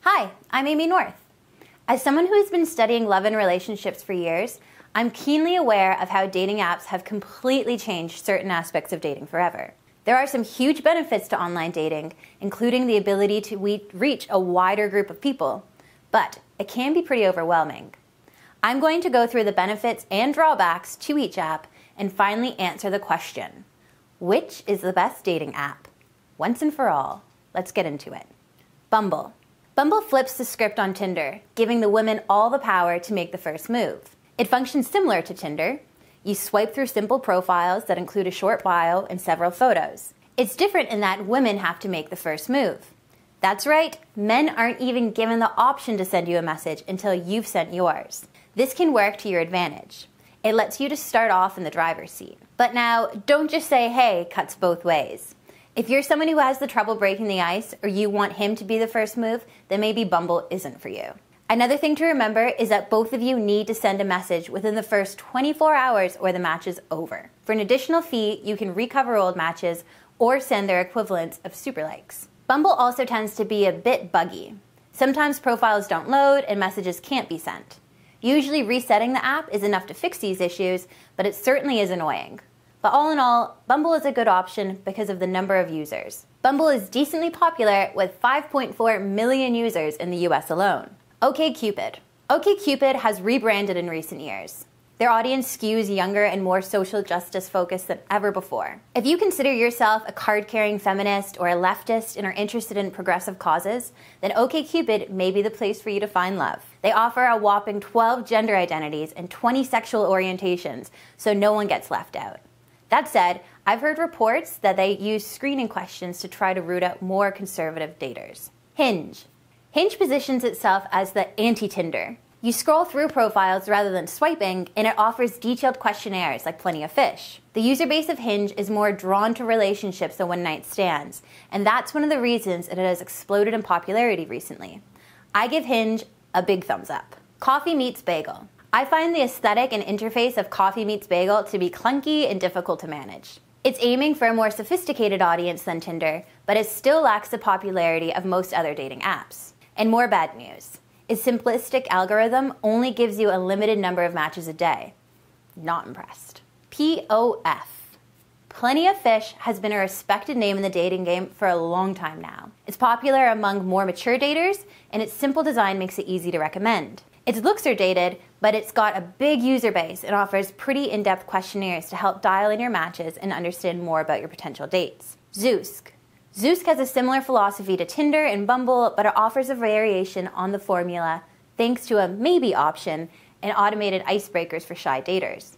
Hi, I'm Amy North. As someone who has been studying love and relationships for years, I'm keenly aware of how dating apps have completely changed certain aspects of dating forever. There are some huge benefits to online dating, including the ability to reach a wider group of people, but it can be pretty overwhelming. I'm going to go through the benefits and drawbacks to each app and finally answer the question, which is the best dating app? Once and for all, let's get into it. Bumble. Bumble flips the script on Tinder, giving the women all the power to make the first move. It functions similar to Tinder. You swipe through simple profiles that include a short bio and several photos. It's different in that women have to make the first move. That's right, men aren't even given the option to send you a message until you've sent yours. This can work to your advantage. It lets you to start off in the driver's seat. But now, don't just say, hey, cuts both ways. If you're someone who has the trouble breaking the ice or you want him to be the first move, then maybe Bumble isn't for you. Another thing to remember is that both of you need to send a message within the first 24 hours or the match is over. For an additional fee, you can recover old matches or send their equivalents of super likes. Bumble also tends to be a bit buggy. Sometimes profiles don't load and messages can't be sent. Usually resetting the app is enough to fix these issues, but it certainly is annoying. But all in all, Bumble is a good option because of the number of users. Bumble is decently popular with 5.4 million users in the US alone. OkCupid. OkCupid has rebranded in recent years. Their audience skews younger and more social justice focused than ever before. If you consider yourself a card-carrying feminist or a leftist and are interested in progressive causes, then OkCupid may be the place for you to find love. They offer a whopping 12 gender identities and 20 sexual orientations, so no one gets left out. That said, I've heard reports that they use screening questions to try to root out more conservative daters. Hinge. Hinge positions itself as the anti-Tinder. You scroll through profiles rather than swiping, and it offers detailed questionnaires like Plenty of Fish. The user base of Hinge is more drawn to relationships than one-night stands, and that's one of the reasons it has exploded in popularity recently. I give Hinge a big thumbs up. Coffee meets Bagel. I find the aesthetic and interface of Coffee Meets Bagel to be clunky and difficult to manage. It's aiming for a more sophisticated audience than Tinder, but it still lacks the popularity of most other dating apps. And more bad news. Its simplistic algorithm only gives you a limited number of matches a day. Not impressed. POF. Plenty of Fish has been a respected name in the dating game for a long time now. It's popular among more mature daters, and its simple design makes it easy to recommend. Its looks are dated, but it's got a big user base and offers pretty in-depth questionnaires to help dial in your matches and understand more about your potential dates. Zoosk. Zoosk has a similar philosophy to Tinder and Bumble, but it offers a variation on the formula thanks to a maybe option and automated icebreakers for shy daters.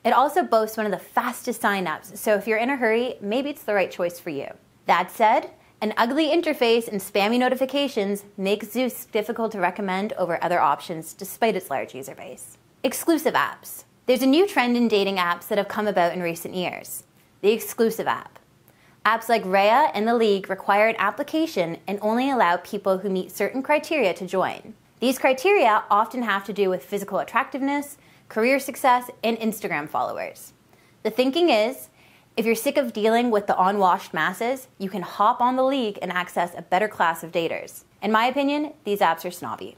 It also boasts one of the fastest signups, so if you're in a hurry, maybe it's the right choice for you. That said, an ugly interface and spammy notifications make Zoosk difficult to recommend over other options despite its large user base. Exclusive apps. There's a new trend in dating apps that have come about in recent years. The exclusive app. Apps like Raya and The League require an application and only allow people who meet certain criteria to join. These criteria often have to do with physical attractiveness, career success, and Instagram followers. The thinking is, if you're sick of dealing with the unwashed masses, you can hop on The League and access a better class of daters. In my opinion, these apps are snobby.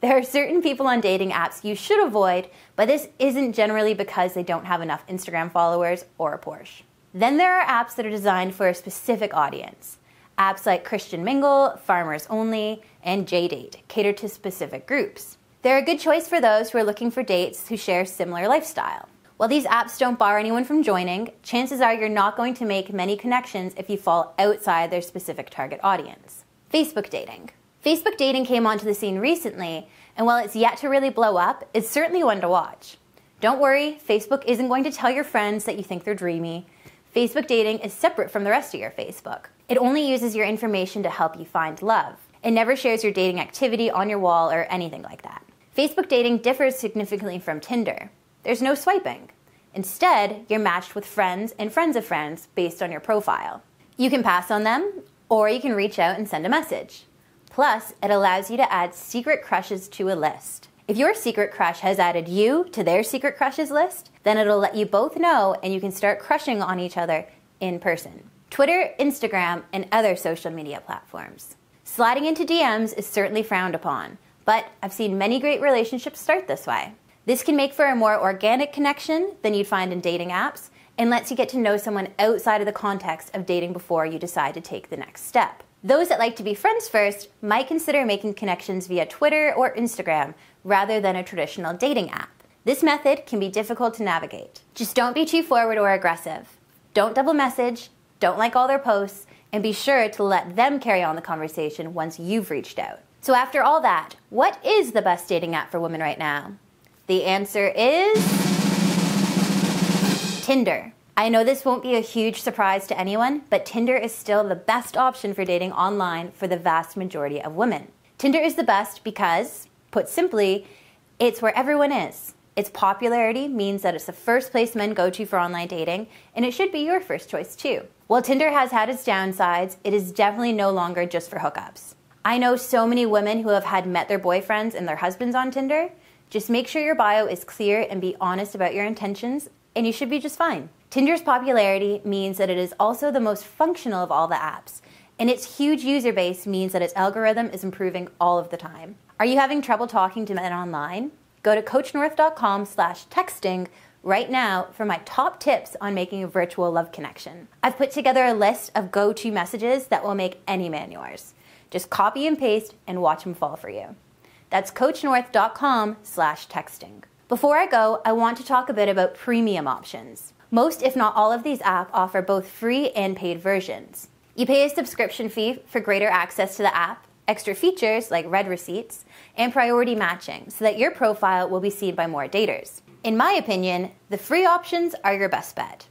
There are certain people on dating apps you should avoid, but this isn't generally because they don't have enough Instagram followers or a Porsche. Then there are apps that are designed for a specific audience. Apps like Christian Mingle, Farmers Only, and JDate cater to specific groups. They're a good choice for those who are looking for dates who share similar lifestyle. While these apps don't bar anyone from joining, chances are you're not going to make many connections if you fall outside their specific target audience. Facebook dating. Facebook dating came onto the scene recently, and while it's yet to really blow up, it's certainly one to watch. Don't worry, Facebook isn't going to tell your friends that you think they're dreamy. Facebook dating is separate from the rest of your Facebook. It only uses your information to help you find love. It never shares your dating activity on your wall or anything like that. Facebook dating differs significantly from Tinder. There's no swiping. Instead, you're matched with friends and friends of friends based on your profile. You can pass on them, or you can reach out and send a message. Plus, it allows you to add secret crushes to a list. If your secret crush has added you to their secret crushes list, then it'll let you both know and you can start crushing on each other in person. Twitter, Instagram, and other social media platforms. Sliding into DMs is certainly frowned upon, but I've seen many great relationships start this way. This can make for a more organic connection than you'd find in dating apps and lets you get to know someone outside of the context of dating before you decide to take the next step. Those that like to be friends first might consider making connections via Twitter or Instagram rather than a traditional dating app. This method can be difficult to navigate. Just don't be too forward or aggressive. Don't double message, don't like all their posts, and be sure to let them carry on the conversation once you've reached out. So after all that, what is the best dating app for women right now? The answer is Tinder. I know this won't be a huge surprise to anyone, but Tinder is still the best option for dating online for the vast majority of women. Tinder is the best because, put simply, it's where everyone is. Its popularity means that it's the first place men go to for online dating, and it should be your first choice too. While Tinder has had its downsides, it is definitely no longer just for hookups. I know so many women who have had met their boyfriends and their husbands on Tinder. Just make sure your bio is clear and be honest about your intentions, and you should be just fine. Tinder's popularity means that it is also the most functional of all the apps, and its huge user base means that its algorithm is improving all of the time. Are you having trouble talking to men online? Go to coachnorth.com/texting right now for my top tips on making a virtual love connection. I've put together a list of go-to messages that will make any man yours. Just copy and paste and watch them fall for you. That's coachnorth.com/texting. Before I go, I want to talk a bit about premium options. Most, if not all of these apps offer both free and paid versions. You pay a subscription fee for greater access to the app, extra features like read receipts, and priority matching so that your profile will be seen by more daters. In my opinion, the free options are your best bet.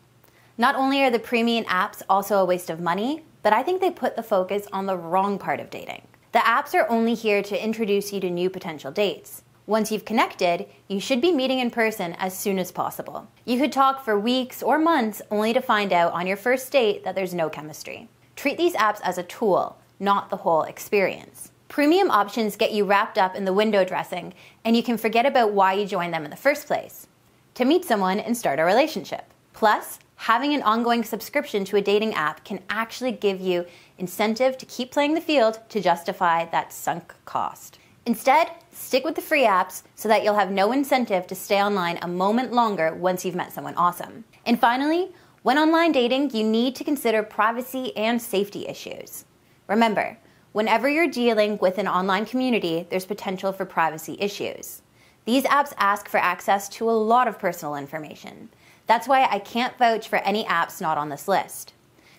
Not only are the premium apps also a waste of money, but I think they put the focus on the wrong part of dating. The apps are only here to introduce you to new potential dates. Once you've connected, you should be meeting in person as soon as possible. You could talk for weeks or months only to find out on your first date that there's no chemistry. Treat these apps as a tool, not the whole experience. Premium options get you wrapped up in the window dressing, and you can forget about why you joined them in the first place. To meet someone and start a relationship. Plus, having an ongoing subscription to a dating app can actually give you incentive to keep playing the field to justify that sunk cost. Instead, stick with the free apps so that you'll have no incentive to stay online a moment longer once you've met someone awesome. And finally, when online dating, you need to consider privacy and safety issues. Remember, whenever you're dealing with an online community, there's potential for privacy issues. These apps ask for access to a lot of personal information. That's why I can't vouch for any apps not on this list.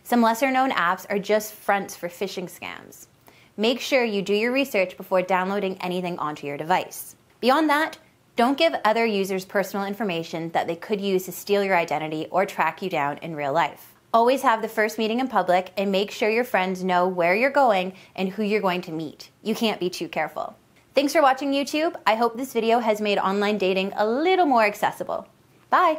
Some lesser-known apps are just fronts for phishing scams. Make sure you do your research before downloading anything onto your device. Beyond that, don't give other users personal information that they could use to steal your identity or track you down in real life. Always have the first meeting in public and make sure your friends know where you're going and who you're going to meet. You can't be too careful. Thanks for watching YouTube. I hope this video has made online dating a little more accessible. Bye!